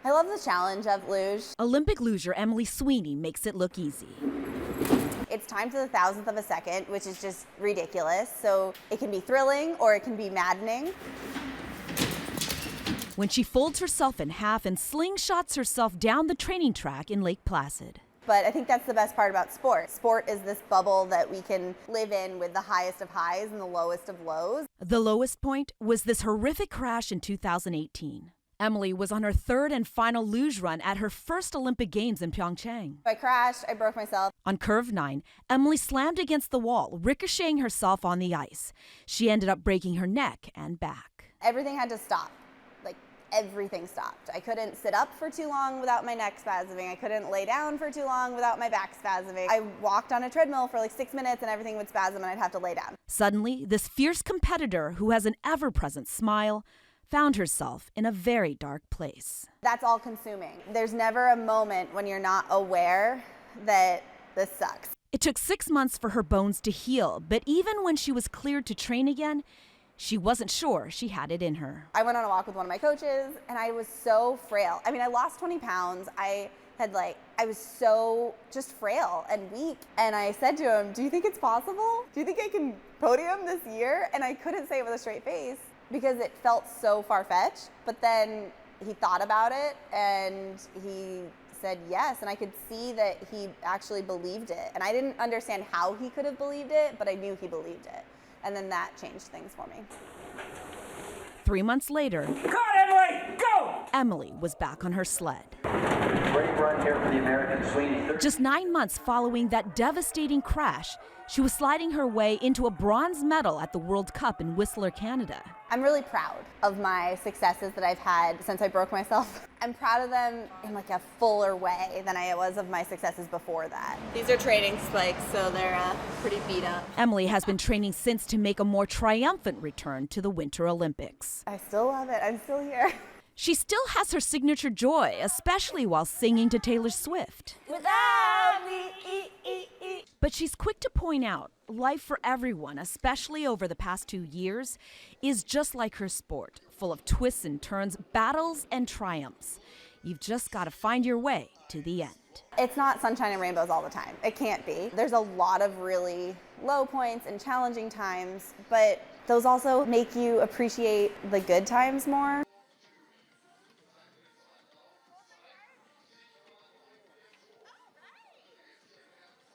I love the challenge of luge. Olympic luger Emily Sweeney makes it look easy. It's timed to the thousandth of a second, which is just ridiculous. So it can be thrilling or it can be maddening. When she folds herself in half and slingshots herself down the training track in Lake Placid. But I think that's the best part about sport. Sport is this bubble that we can live in with the highest of highs and the lowest of lows. The lowest point was this horrific crash in 2018. Emily was on her third and final luge run at her first Olympic Games in Pyeongchang. I crashed, I broke myself. On curve 9, Emily slammed against the wall, ricocheting herself on the ice. She ended up breaking her neck and back. Everything had to stop. Everything stopped. I couldn't sit up for too long without my neck spasming. I couldn't lay down for too long without my back spasming. I walked on a treadmill for like 6 minutes and everything would spasm and I'd have to lay down. Suddenly, this fierce competitor who has an ever-present smile found herself in a very dark place. That's all consuming. There's never a moment when you're not aware that this sucks. It took 6 months for her bones to heal, but even when she was cleared to train again, she wasn't sure she had it in her. I went on a walk with one of my coaches and I was so frail. I mean, I lost 20 pounds. I was so just frail and weak. And I said to him, do you think it's possible? Do you think I can podium this year? And I couldn't say it with a straight face because it felt so far-fetched. But then he thought about it and he said yes. And I could see that he actually believed it. And I didn't understand how he could have believed it, but I knew he believed it. And then that changed things for me. 3 months later, Come on, Emily, go! Emily was back on her sled. Great run here for the American Sweeney. Just 9 months following that devastating crash, she was sliding her way into a bronze medal at the World Cup in Whistler, Canada. I'm really proud of my successes that I've had since I broke myself. I'm proud of them in like a fuller way than I was of my successes before that. These are training spikes, so they're pretty beat up. Emily has been training since to make a more triumphant return to the Winter Olympics. I still love it. I'm still here. She still has her signature joy, especially while singing to Taylor Swift. Without me, But she's quick to point out, life for everyone, especially over the past 2 years, is just like her sport, full of twists and turns, battles and triumphs. You've just got to find your way to the end. It's not sunshine and rainbows all the time. It can't be. There's a lot of really low points and challenging times, but those also make you appreciate the good times more.